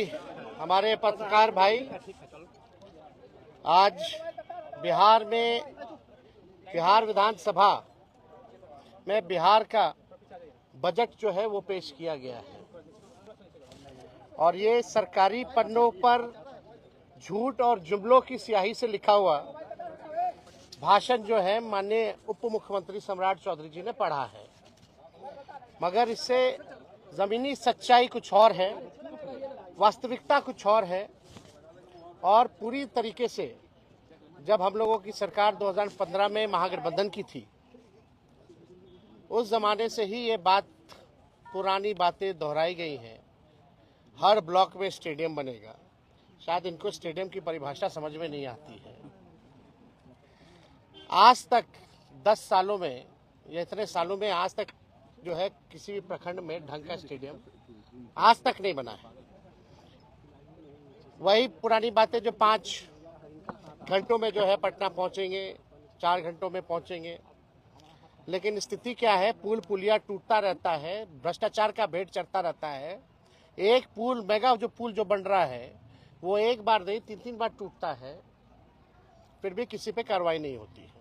हमारे पत्रकार भाई, आज बिहार विधानसभा में बिहार का बजट जो है वो पेश किया गया है और ये सरकारी पन्नों पर झूठ और जुमलों की स्याही से लिखा हुआ भाषण जो है माननीय उप मुख्यमंत्री सम्राट चौधरी जी ने पढ़ा है, मगर इससे जमीनी सच्चाई कुछ और है, वास्तविकता कुछ और है। और पूरी तरीके से जब हम लोगों की सरकार 2015 में महागठबंधन की थी, उस जमाने से ही ये पुरानी बातें दोहराई गई हैं। हर ब्लॉक में स्टेडियम बनेगा। शायद इनको स्टेडियम की परिभाषा समझ में नहीं आती है। आज तक 10 सालों में या इतने सालों में आज तक जो है किसी भी प्रखंड में ढंग का स्टेडियम आज तक नहीं बना है। वही पुरानी बातें जो 5 घंटों में जो है पटना पहुंचेंगे, 4 घंटों में पहुंचेंगे, लेकिन स्थिति क्या है? पुल पुलिया टूटता रहता है, भ्रष्टाचार का भेंट चढ़ता रहता है। एक पुल मेगा पुल जो बन रहा है वो एक बार नहीं 3-3 बार टूटता है, फिर भी किसी पे कार्रवाई नहीं होती है।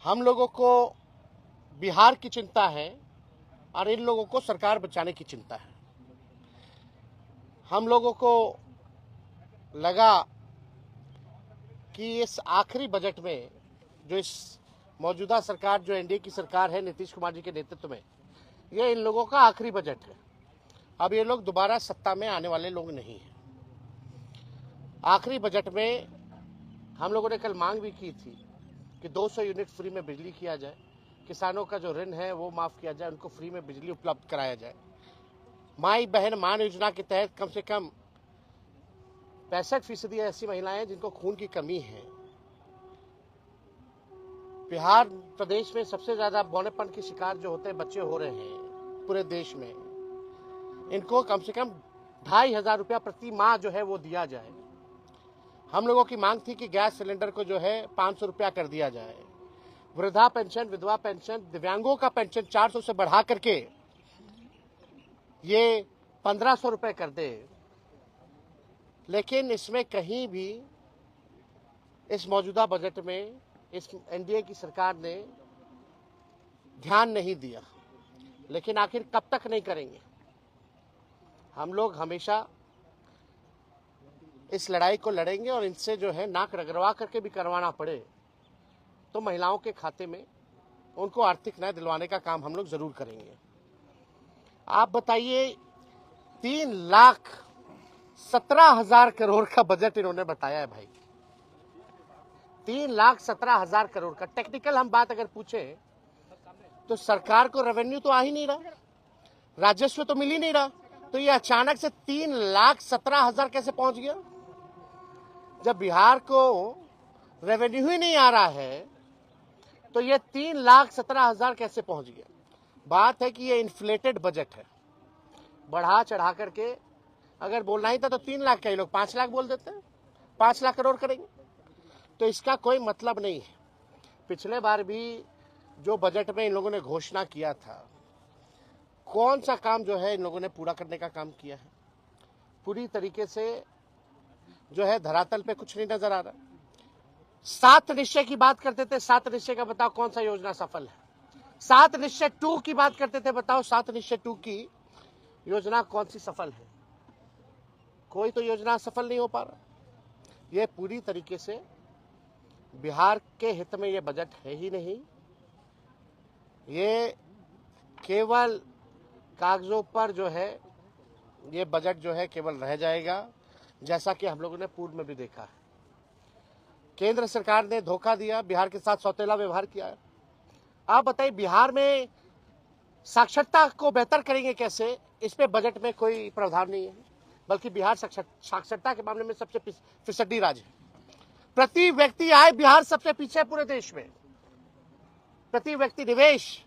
हम लोगों को बिहार की चिंता है और इन लोगों को सरकार बचाने की चिंता है। हम लोगों को लगा कि इस आखिरी बजट में जो इस मौजूदा सरकार जो एनडीए की सरकार है नीतीश कुमार जी के नेतृत्व में, ये इन लोगों का आखिरी बजट है। अब ये लोग दोबारा सत्ता में आने वाले लोग नहीं हैं। आखिरी बजट में हम लोगों ने कल मांग भी की थी कि 200 यूनिट फ्री में बिजली किया जाए, किसानों का जो ऋण है वो माफ़ किया जाए, उनको फ्री में बिजली उपलब्ध कराया जाए। माई बहन मान योजना के तहत कम से कम 65% ऐसी महिलाएं हैं जिनको खून की कमी है। बिहार प्रदेश में सबसे ज्यादा बौनेपन के शिकार जो होते हैं बच्चे हो रहे हैं पूरे देश में। इनको कम से कम 2500 रुपया प्रति माह जो है वो दिया जाए। हम लोगों की मांग थी कि गैस सिलेंडर को जो है 500 रुपया कर दिया जाए। वृद्धा पेंशन, विधवा पेंशन, दिव्यांगों का पेंशन 400 से बढ़ा करके ये 1500 रुपए कर दे। लेकिन इसमें कहीं भी इस मौजूदा बजट में इस एनडीए की सरकार ने ध्यान नहीं दिया। लेकिन आखिर कब तक नहीं करेंगे? हम लोग हमेशा इस लड़ाई को लड़ेंगे और इनसे जो है नाक रगड़वा करके भी करवाना पड़े तो महिलाओं के खाते में उनको आर्थिक न्याय दिलवाने का काम हम लोग जरूर करेंगे। आप बताइए, 3,17,000 करोड़ का बजट इन्होंने बताया है भाई। 3,17,000 करोड़ का। टेक्निकल हम बात अगर पूछे तो सरकार को रेवेन्यू तो आ ही नहीं रहा, राजस्व तो मिल ही नहीं रहा, तो ये अचानक से 3,17,000 कैसे पहुंच गया? जब बिहार को रेवेन्यू ही नहीं आ रहा है तो ये 3,17,000 कैसे पहुंच गया? बात है कि ये इन्फ्लेटेड बजट है। बढ़ा चढ़ा करके अगर बोलना ही था तो 3 लाख का ही लोग 5 लाख बोल देते हैं, 5 लाख करोड़ करेंगे, तो इसका कोई मतलब नहीं है। पिछले बार भी जो बजट में इन लोगों ने घोषणा किया था, कौन सा काम जो है इन लोगों ने पूरा करने का काम किया है? पूरी तरीके से जो है धरातल पे कुछ नहीं नजर आ रहा। 7 निश्चय की बात करते थे, 7 निश्चय का बताओ कौन सा योजना सफल है? 7 निश्चय 2 की बात करते थे, बताओ 7 निश्चय 2 की योजना कौन सी सफल है? कोई तो योजना सफल नहीं हो पा रहा। ये पूरी तरीके से बिहार के हित में ये बजट है ही नहीं। ये केवल कागजों पर जो है ये बजट जो है केवल रह जाएगा, जैसा कि हम लोगों ने पूर्व में भी देखा है। केंद्र सरकार ने धोखा दिया, बिहार के साथ सौतेला व्यवहार किया है। आप बताइए, बिहार में साक्षरता को बेहतर करेंगे कैसे? इस पे बजट में कोई प्रावधान नहीं है, बल्कि बिहार साक्षरता के मामले में सबसे फिसड्डी राज्य है। प्रति व्यक्ति आय बिहार सबसे पीछे है पूरे देश में। प्रति व्यक्ति निवेश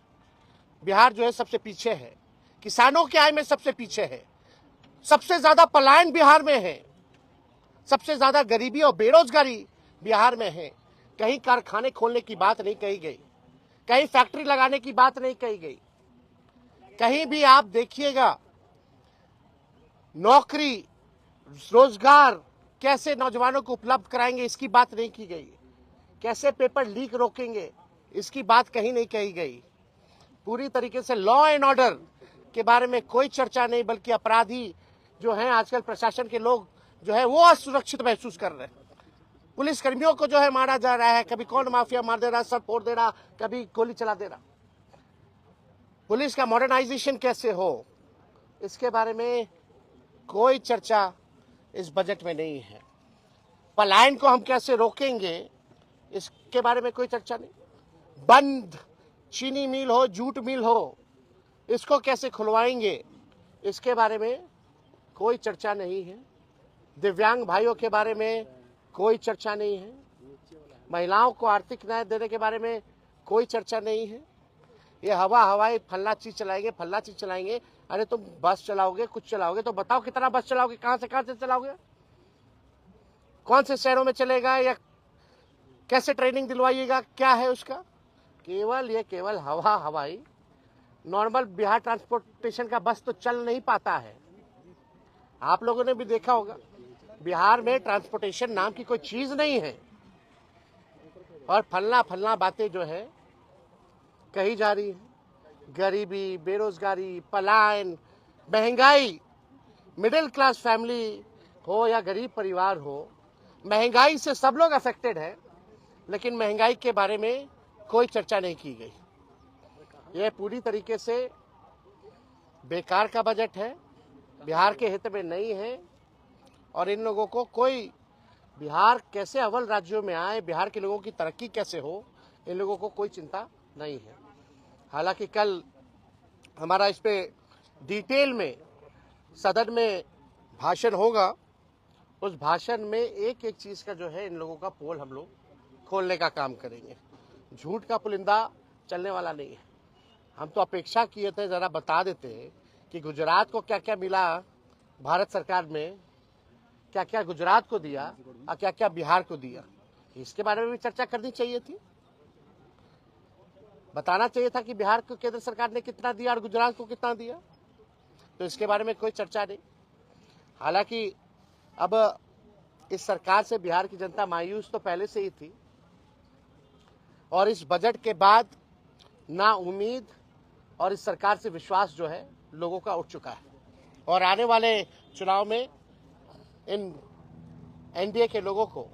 बिहार जो है सबसे पीछे है। किसानों की आय में सबसे पीछे है। सबसे ज्यादा पलायन बिहार में है। सबसे ज्यादा गरीबी और बेरोजगारी बिहार में है। कहीं कारखाने खोलने की बात नहीं कही गई, कहीं फैक्ट्री लगाने की बात नहीं कही गई। कहीं भी आप देखिएगा नौकरी रोजगार कैसे नौजवानों को उपलब्ध कराएंगे, इसकी बात नहीं की गई। कैसे पेपर लीक रोकेंगे, इसकी बात कहीं नहीं कही गई। पूरी तरीके से लॉ एंड ऑर्डर के बारे में कोई चर्चा नहीं, बल्कि अपराधी जो हैं आजकल प्रशासन के लोग जो है वो असुरक्षित महसूस कर रहे हैं। पुलिस कर्मियों को जो है मारा जा रहा है, कभी कौन माफिया मार दे रहा, सर फोड़ दे रहा, कभी गोली चला दे रहा। पुलिस का मॉडर्नाइजेशन कैसे हो, इसके बारे में कोई चर्चा इस बजट में नहीं है। पलायन को हम कैसे रोकेंगे, इसके बारे में कोई चर्चा नहीं। बंद चीनी मिल हो, जूट मिल हो, इसको कैसे खुलवाएंगे, इसके बारे में कोई चर्चा नहीं है। दिव्यांग भाइयों के बारे में कोई चर्चा नहीं है। महिलाओं को आर्थिक न्याय देने के बारे में कोई चर्चा नहीं है। ये हवाई फल्ला चीज चलाएंगे, फल्ला चीज चलाएंगे। अरे तुम बस चलाओगे, कुछ चलाओगे तो बताओ कितना बस चलाओगे, कहां से चलाओगे, कौन से शहरों में चलेगा, या कैसे ट्रेनिंग दिलवाइएगा, क्या है उसका। केवल हवाई नॉर्मल बिहार ट्रांसपोर्टेशन का बस तो चल नहीं पाता है। आप लोगों ने भी देखा होगा, बिहार में ट्रांसपोर्टेशन नाम की कोई चीज नहीं है। और फलना बातें जो है कही जा रही है। गरीबी, बेरोजगारी, पलायन, महंगाई, मिडिल क्लास फैमिली हो या गरीब परिवार हो, महंगाई से सब लोग अफेक्टेड है, लेकिन महंगाई के बारे में कोई चर्चा नहीं की गई। यह पूरी तरीके से बेकार का बजट है, बिहार के हित में नहीं है। और इन लोगों को कोई बिहार कैसे अव्वल राज्यों में आए, बिहार के लोगों की तरक्की कैसे हो, इन लोगों को कोई चिंता नहीं है। हालांकि कल हमारा इस पे डिटेल में सदन में भाषण होगा। उस भाषण में एक एक चीज का जो है इन लोगों का पोल हम लोग खोलने का काम करेंगे। झूठ का पुलिंदा चलने वाला नहीं है। हम तो अपेक्षा किए थे, जरा बता देते कि गुजरात को क्या क्या मिला भारत सरकार में, क्या क्या गुजरात को दिया और क्या क्या बिहार को दिया, इसके बारे में भी चर्चा करनी चाहिए थी। बताना चाहिए था कि बिहार को केंद्र सरकार ने कितना दिया और गुजरात को कितना दिया। तो इसके बारे में कोई चर्चा नहीं। हालांकि अब इस सरकार से बिहार की जनता मायूस तो पहले से ही थी, और इस बजट के बाद ना उम्मीद और इस सरकार से विश्वास जो है लोगों का उठ चुका है। और आने वाले चुनाव में इन एनडीए के लोगों को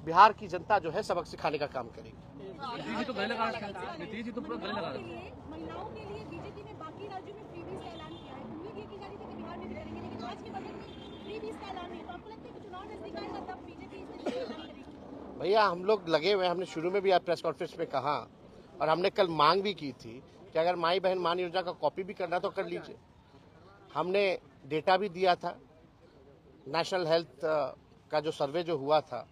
बिहार की जनता जो है सबक सिखाने का काम करेगी। नीतीश जी तो गले लगा रहे हैं। नीतीश जी तो पूरा गले लगा रहे हैं। महिलाओं के लिए बीजेपी ने बाकी राज्यों में फ्रीबीज का ऐलान किया है। उम्मीद ये की जा रही थी कि बिहार में भी करेंगे, लेकिन आज के बजट में फ्रीबीज का ऐलान नहीं। तो आपको लगता है कि चुनाव नजदीक आएगा तब बीजेपी इसमें ऐलान करेगी? भैया हम लोग लगे हुए, हमने शुरू में भी आप प्रेस कॉन्फ्रेंस में कहा, और हमने कल मांग भी की थी कि अगर माई बहन मान योजना का कॉपी भी करना तो कर लीजिए। हमने डेटा भी दिया था, नेशनल हेल्थ का जो सर्वे जो हुआ था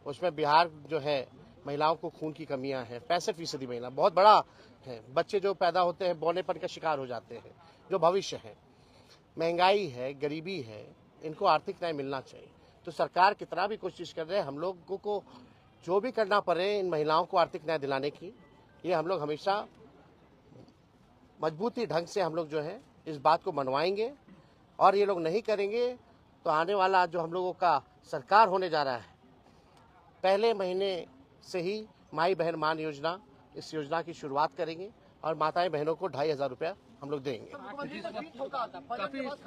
उसमें बिहार जो है महिलाओं को खून की कमियां हैं। 65% महिला बहुत बड़ा है। बच्चे जो पैदा होते हैं बौनेपन का शिकार हो जाते हैं, जो भविष्य है। महंगाई है, गरीबी है, इनको आर्थिक न्याय मिलना चाहिए। तो सरकार कितना भी कोशिश कर रहे हैं, हम लोगों को जो भी करना पड़े इन महिलाओं को आर्थिक न्याय दिलाने की, ये हम लोग हमेशा मजबूती ढंग से हम लोग जो है इस बात को मनवाएंगे। और ये लोग नहीं करेंगे तो आने वाला जो हम लोगों का सरकार होने जा रहा है, पहले महीने से ही माई बहन मान योजना, इस योजना की शुरुआत करेंगे और माताएं बहनों को 2,500 रुपया हम लोग देंगे।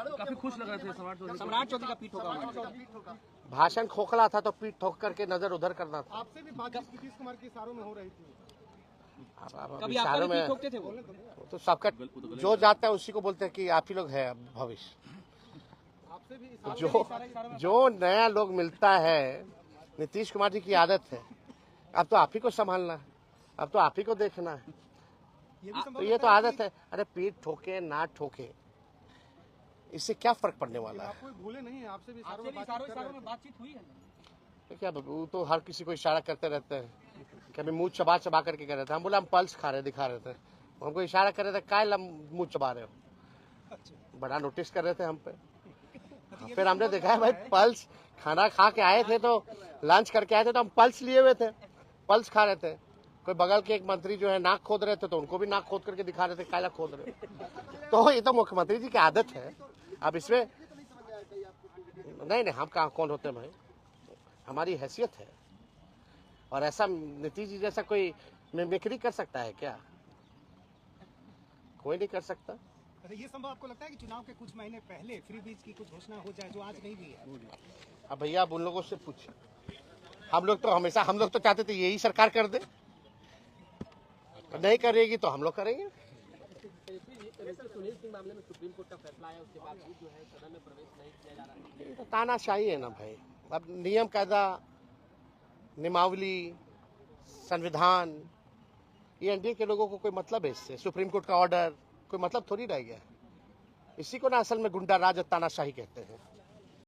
काफी खुश लग रहे थे सम्राट चौधरी का पीठ होगा। भाषण खोखला था तो पीठ ठोक करके नजर उधर करना था। आपसे भी बातचीत नीतीश कुमार के इशारों में हो रही थी। इशारों में तो सबका जो जाता है उसी को बोलते हैं कि आप ही लोग है भविष्य। आपसे भी जो नया लोग मिलता है, नीतीश कुमार जी की आदत है, अब तो आप ही को संभालना है, अब तो आप ही को देखना है। तो ये तो आदत है। अरे पीठ ठोके ना ठोके, इससे क्या फर्क पड़ने वाला है? आप कोई भूले नहीं है, आपसे भी इशारों में बातचीत हुई है। तो क्या वो तो हर किसी को इशारा करते रहते हैं, कभी मुंह चबा चबा करके कर रहे थे। हम बोले हम पल्स खा रहे, दिखा रहे थे, हमको इशारा कर रहे थे काय मुंह चबा रहे हो, बड़ा नोटिस कर रहे थे हम पे। फिर हमने देखा है भाई पल्स, खाना खा के आए थे तो लंच करके आए थे तो हम पल्स लिए हुए थे, पल्स खा रहे थे। कोई बगल के एक मंत्री जो है नाक खोद रहे थे तो उनको भी नाक खोद करके दिखा रहे थे, काला खोद रहे। तो ये तो मुख्यमंत्री जी की आदत है। अब इसमें नहीं नहीं, हम कहाँ कौन होते हैं भाई, हमारी हैसियत है। और ऐसा नीतीश जी जैसा कोई मिमिक्री कर सकता है क्या? कोई नहीं कर सकता। अरे ये संभव आपको लगता है कि चुनाव के कुछ महीने पहले फ्री बीज की कुछ घोषणा हो जाए जो आज नहीं हुई है? अब भैया आप उन लोगों से पूछिए, हम लोग तो चाहते थे यही सरकार कर दे, नहीं करेगी तो हम लोग करेंगे। सुनील सिंह मामले में सुप्रीम कोर्ट का फैसला आया, उसके बाद भी जो है सदन में प्रवेश नहीं किया जा रहा है। ये तो तानाशाही है ना भाई। अब नियम कायदा, नियमावली, संविधान, ये एनडीए के लोगों को कोई मतलब है इससे? सुप्रीम कोर्ट का ऑर्डर कोई मतलब थोड़ी रह गया है। इसी को ना असल में गुंडा राज और तानाशाही कहते हैं।